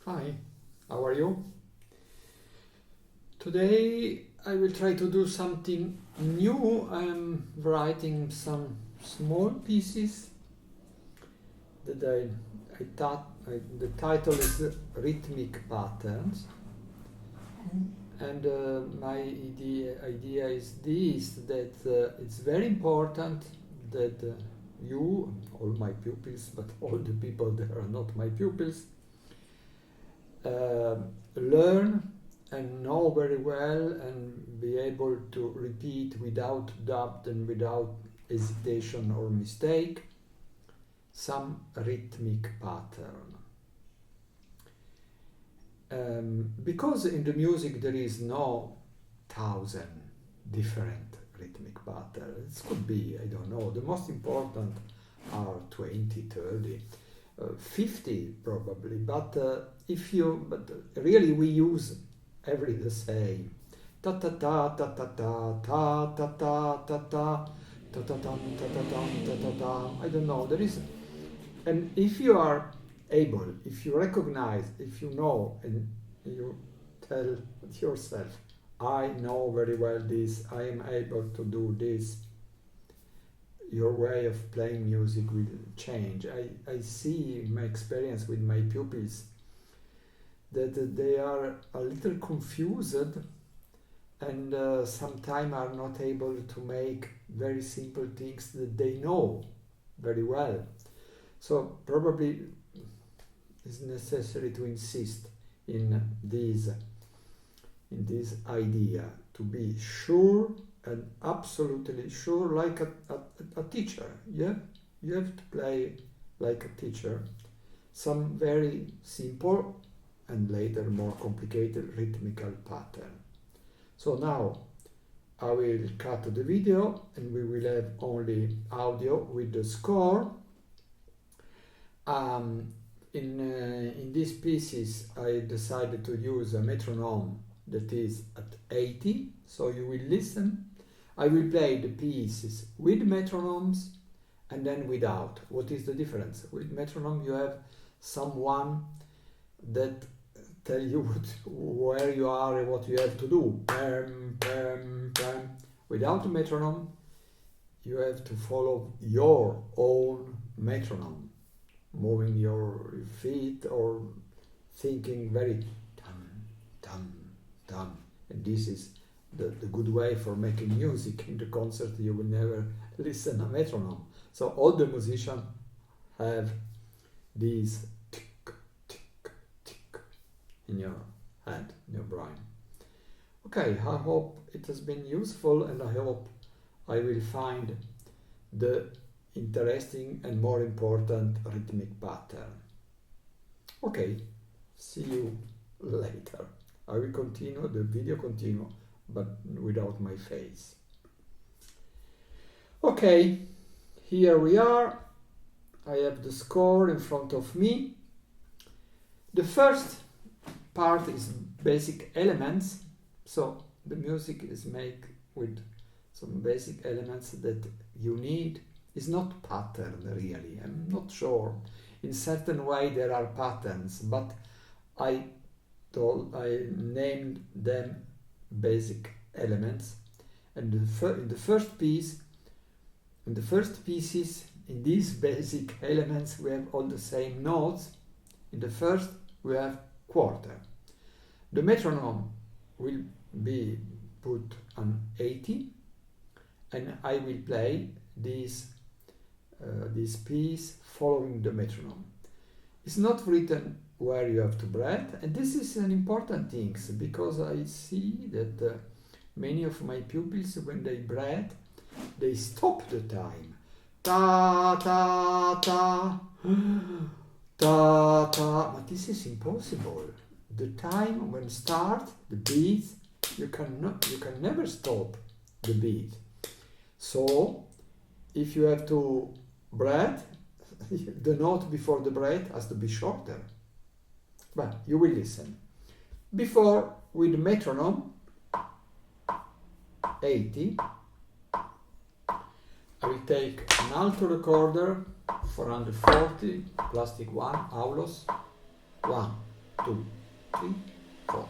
Hi, how are you? Today I will try to do something new. I'm writing some small pieces that I thought the title is Rhythmic Patterns, and my idea is this, that it's very important that you, all my pupils, but all the people that are not my pupils, learn and know very well and be able to repeat without doubt and without hesitation or mistake some rhythmic pattern. Because in the music there is no 1,000 different rhythmic patterns. It could be, I don't know, the most important are 20, 30, 50 probably, but really we use every the same. Ta ta ta ta ta ta ta ta ta ta ta ta ta ta ta ta ta. I don't know. There is, and if you are able, if you recognize, if you know, and you tell yourself, I know very well this. I am able to do this. Your way of playing music will change. I see in my experience with my pupils that they are a little confused and sometimes are not able to make very simple things that they know very well. So probably it's necessary to insist in this idea, to be sure and absolutely sure, like a teacher. Yeah, you have to play like a teacher. Some very simple and later more complicated rhythmical pattern. So now I will cut the video and we will have only audio with the score. In these pieces I decided to use a metronome that is at 80, so you will listen. I will play the pieces with metronomes and then without. What is the difference? With metronome you have someone that tell you where you are and what you have to do. Pam, pam, pam. Without a metronome, you have to follow your own metronome, moving your feet or thinking very dum, dum, dum. And this is the good way for making music. In the concert you will never listen a metronome. So all the musicians have these in your head, in your brain. Okay, I hope it has been useful and I hope I will find the interesting and more important rhythmic pattern. Okay, see you later. I will continue, the video continue, but without my face. Okay, here we are. I have the score in front of me. The first part is basic elements, so the music is made with some basic elements that you need. It's not pattern really, I'm not sure. In certain way there are patterns, but I named them basic elements. And in the first piece, in the first pieces, in these basic elements we have all the same notes. In the first we have quarter. The metronome will be put on 80 and I will play this piece following the metronome. It's not written where you have to breath, and this is an important thing because I see that many of my pupils, when they breath, they stop the time. Ta ta ta ta ta. But this is impossible. The time when start the beat, you can never stop the beat. So if you have to breath, the note before the breath has to be shorter. But you will listen. Before, with metronome 80, I will take an alto recorder 440 plastic one, Aulos 1, 2, 3, 4.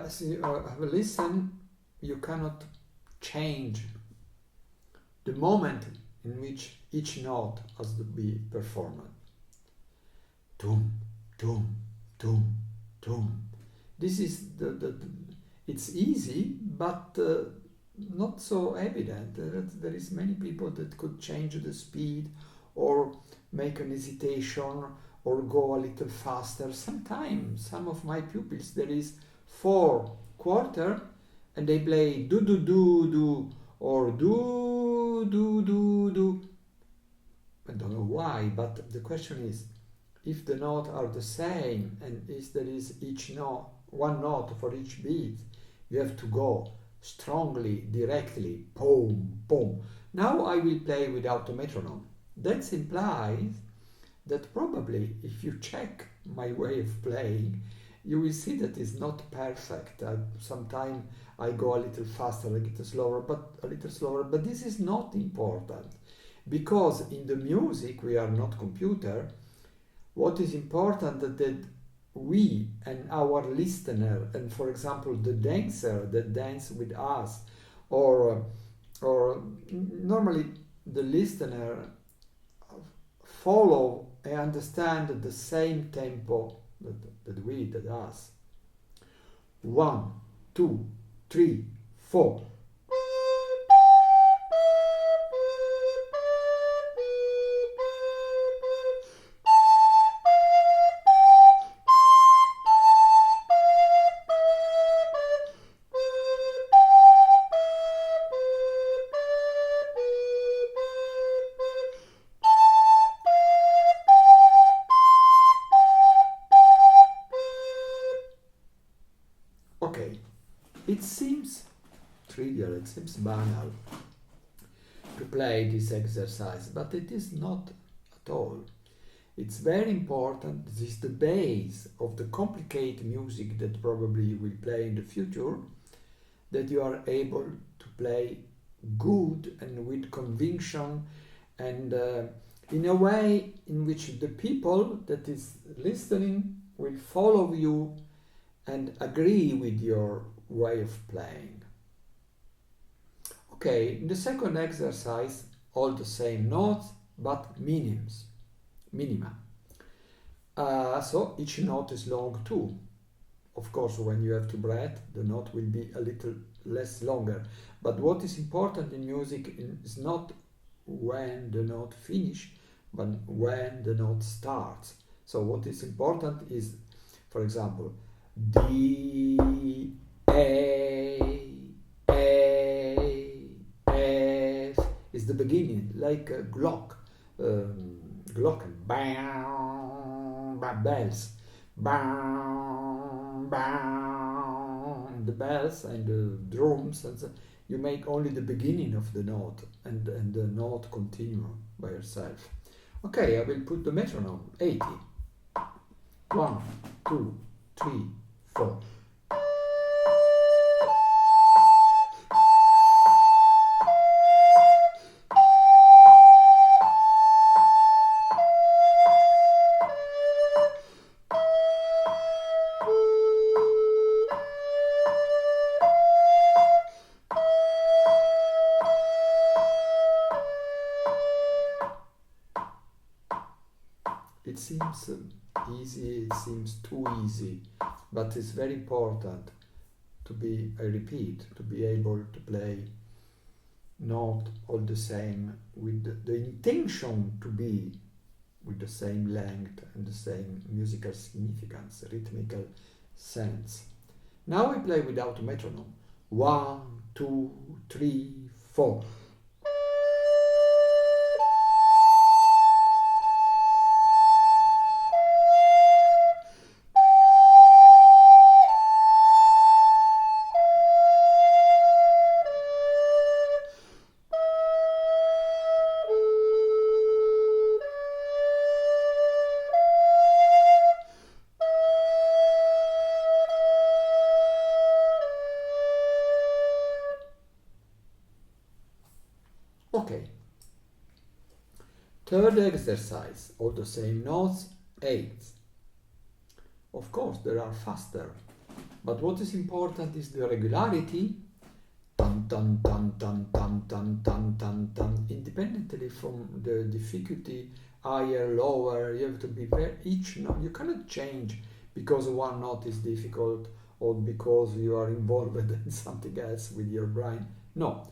As you listen, you cannot change the moment in which each note has to be performed. Tum, tum, tum, tum. This is it's easy, but not so evident. There is many people that could change the speed or make an hesitation or go a little faster. Sometimes some of my pupils, there is 4/4 and they play do do do do or do do do do. I don't know why, but the question is, if the notes are the same and if there is each note, one note for each beat, you have to go strongly, directly, boom, boom. Now I will play without a metronome. That implies that probably if you check my way of playing, you will see that it's not perfect. Sometimes I go a little faster, a little slower, but this is not important, because in the music we are not computer. What is important that we and our listener, and for example the dancer that dance with us, or normally the listener follow and understand the same tempo that us. 1, 2, 3, 4. Okay, it seems trivial, it seems banal to play this exercise, but it is not at all. It's very important. This is the base of the complicated music that probably you will play in the future, that you are able to play good and with conviction, and in a way in which the people that is listening will follow you and agree with your way of playing. Okay, in the second exercise, all the same notes, but minima. So each note is long too. Of course, when you have to breath, the note will be a little less longer. But what is important in music is not when the note finish, but when the note starts. So what is important is, for example, D, A, F is the beginning, like a Glock, Glocken, bang, bells, bang, bang, the bells and the drums, and so you make only the beginning of the note, and the note continue by yourself. Okay, I will put the metronome, 80. 1, 2, 3, 4. It seems easy, it seems too easy, but it's very important to be, I repeat, to be able to play not all the same, with the intention to be with the same length and the same musical significance, rhythmical sense. Now we play without metronome. 1, 2, 3, 4. Okay. Third exercise, all the same notes, eighths. Of course, there are faster, but what is important is the regularity. Tan tan tan tan tan tan tan tan tan. Independently from the difficulty, higher, lower, you have to be very each note. You cannot change because one note is difficult or because you are involved in something else with your brain. No.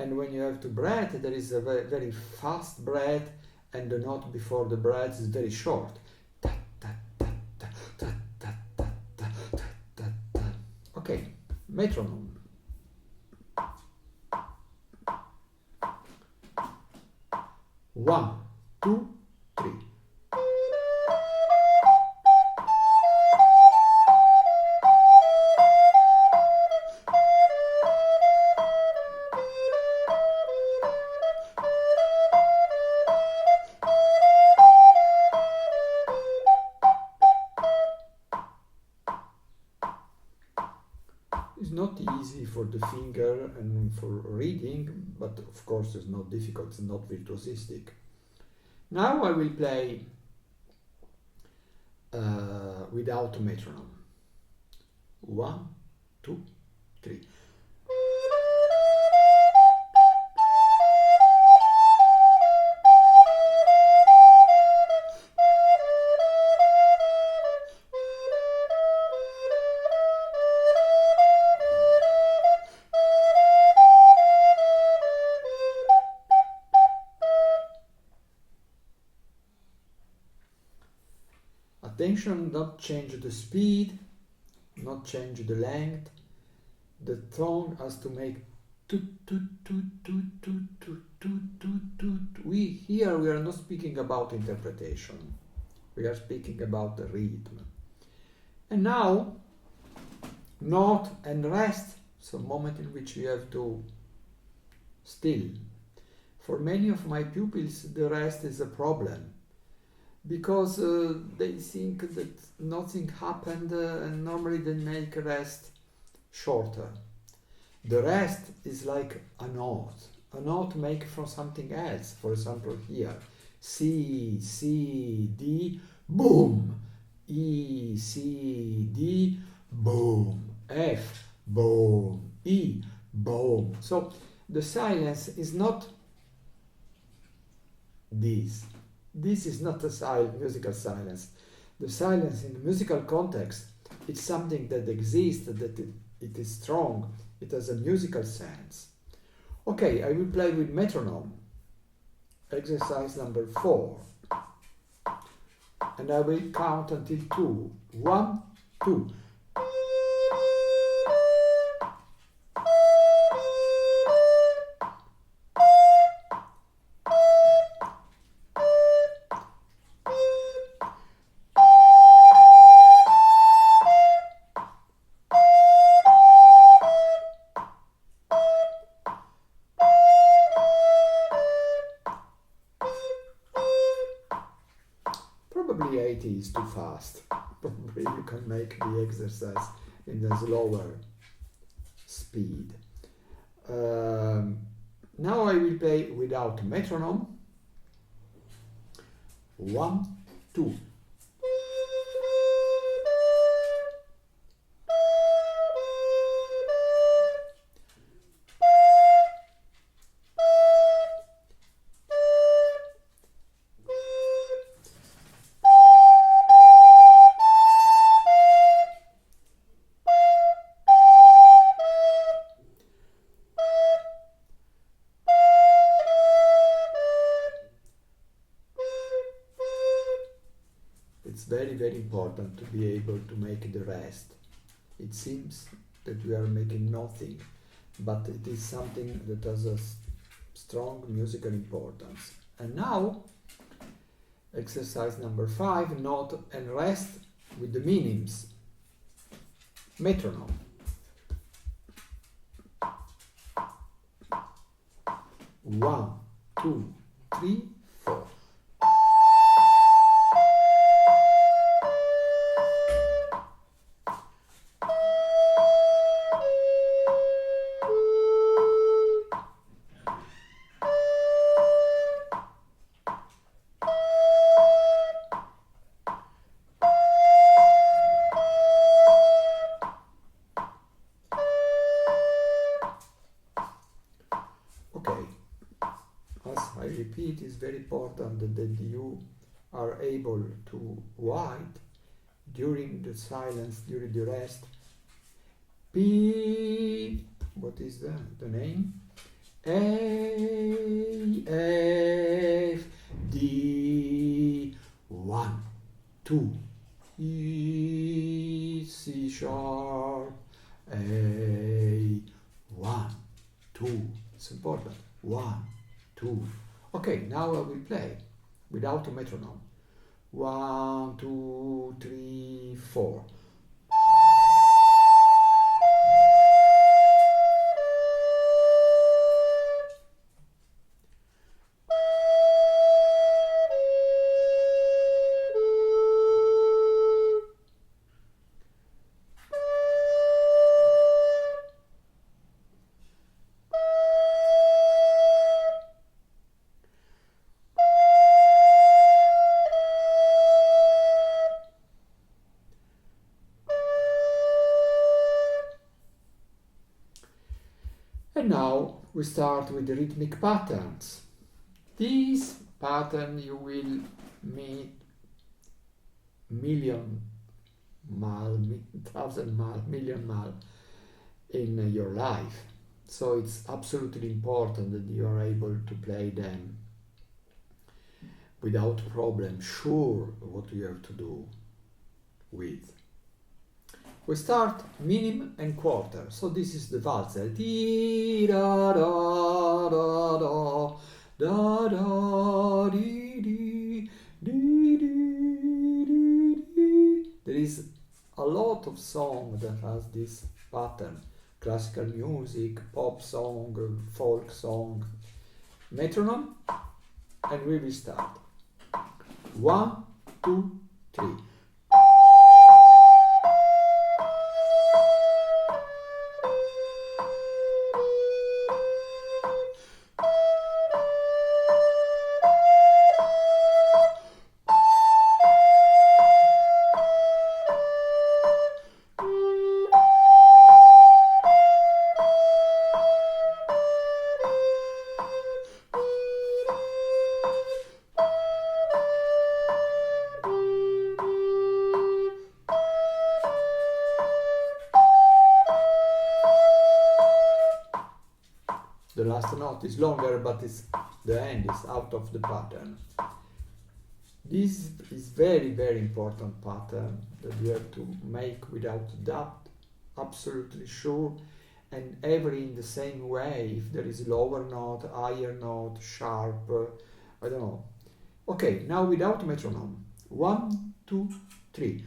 And when you have to breath, there is a very, very fast breath, and the note before the breath is very short. Okay, metronome. 1, 2, 3. It's not easy for the finger and for reading, but of course it's not difficult, it's not virtuosistic. Now I will play without metronome. 1, 2, 3. Attention, not change the speed, not change the length. The tone has to make toot toot toot toot toot toot toot toot toot. We are not speaking about interpretation. We are speaking about the rhythm. And now, note and rest. So moment in which you have to still. For many of my pupils, the rest is a problem, because they think that nothing happened and normally they make rest shorter. The rest is like a note made from something else. For example, here, C, C, D, boom, E, C, D, boom, F, boom, E, boom. So the silence is not this. This is not a musical silence. The silence in the musical context, it's something that exists, that it is strong, it has a musical sense. Okay, I will play with metronome. Exercise number 4. And I will count until 2. 1, 2. Probably 80 is too fast. Probably you can make the exercise in a slower speed. Now I will play without metronome. 1, 2. It's very, very important to be able to make the rest. It seems that we are making nothing, but it is something that has a strong musical importance. And now, exercise number 5, note and rest with the minims. Metronome. 1, 2, 3, 4. repeat, it's very important that you are able to write during the silence, during the rest. P, what is the name? A, F, D, 1, 2, E, C sharp, A, 1, 2. It's important. 1, 2. Okay, now I will play without a metronome. 1, 2, 3, 4. And now we start with the rhythmic patterns. These patterns you will meet million mal, thousand mal, million mal in your life. So it's absolutely important that you are able to play them without problem, sure what you have to do with. We start minim and quarter. So this is the valzer. Dee da da da da da da dee dee dee dee dee dee. There is a lot of song that has this pattern. Classical music, pop song, folk song, metronome, and we will start. 1, 2, 3. The last note is longer, but the end is out of the pattern. This is very, very important pattern that you have to make without doubt, absolutely sure, and every in the same way. If there is lower note, higher note, sharp, I don't know. Okay, now without metronome. 1, 2, 3.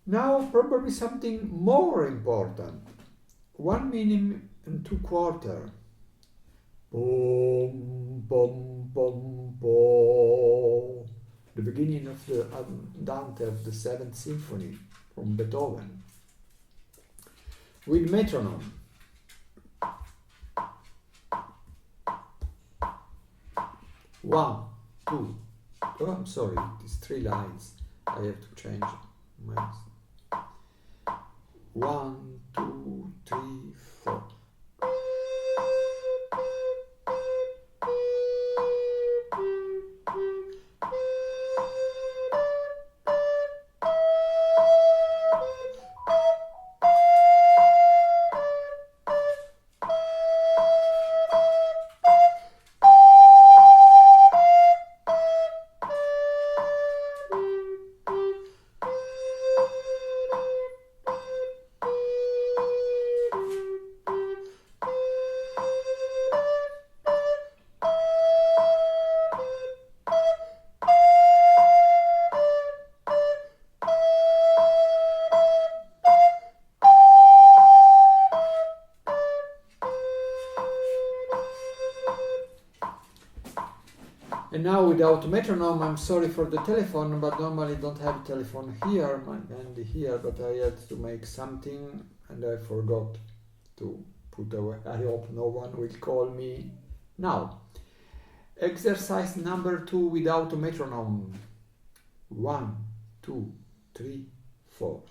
Now probably something more important. 1 minim and 2 quarter. Boom, boom, boom, boom. The beginning of the Andante of the 7th Symphony from Beethoven. With metronome. 1, 2. Oh, I'm sorry, it's 3 lines. I have to change my. 1, 2, 3, 4. And now without metronome, I'm sorry for the telephone, but normally don't have telephone here and here, but I had to make something and I forgot to put away. I hope no one will call me now. Exercise number 2 without metronome. 1, 2, 3, 4.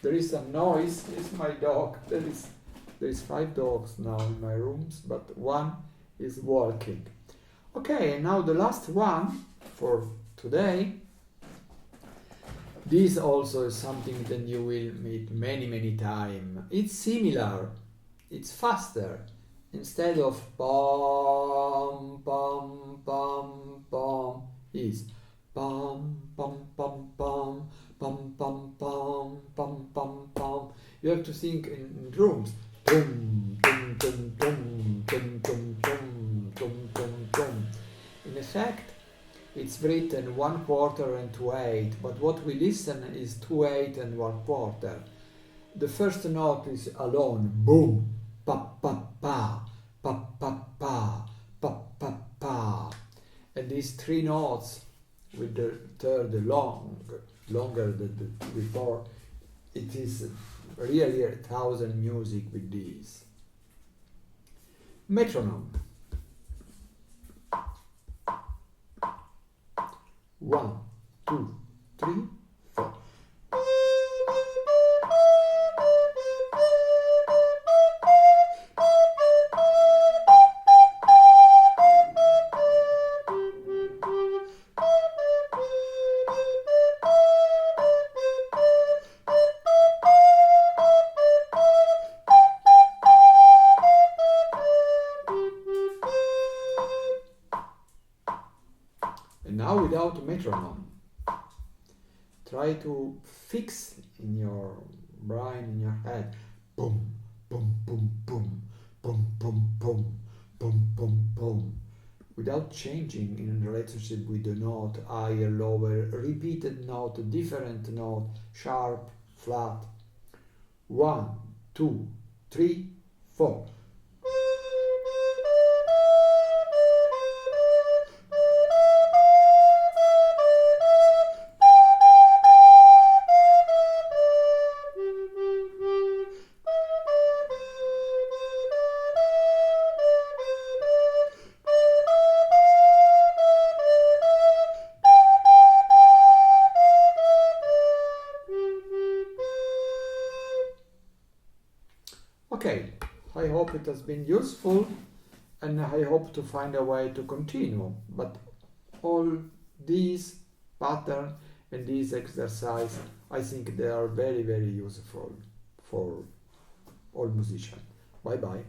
There is some noise. It's my dog. There is 5 dogs now in my rooms, but one is walking. Okay, now the last one for today. This also is something that you will meet many times. It's similar. It's faster. Instead of pom pom pom pom, is pom pom pom pom pom pom pom pom pom pom. You have to think in rooms. Tum tum tum tum tum tum tum tum tum tum. In effect, it's written 1/4 and 2/8, but what we listen is 2/8 and 1/4. The first note is alone, boom, pa pa pa, pa pa pa, pa pa pa. And these 3 notes with the third longer than the before, it is really 1,000 music with these. Metronome. 1, 2, 3, 4. And now without metronome, try to fix in your brain, in your head, boom, boom, boom, boom, boom, boom, boom, boom, boom, boom, without changing in relationship with the note, higher, lower, repeated note, different note, sharp, flat. 1, 2, 3, 4. Okay, I hope it has been useful and I hope to find a way to continue. But all these patterns and these exercises, I think they are very useful for all musicians. Bye bye.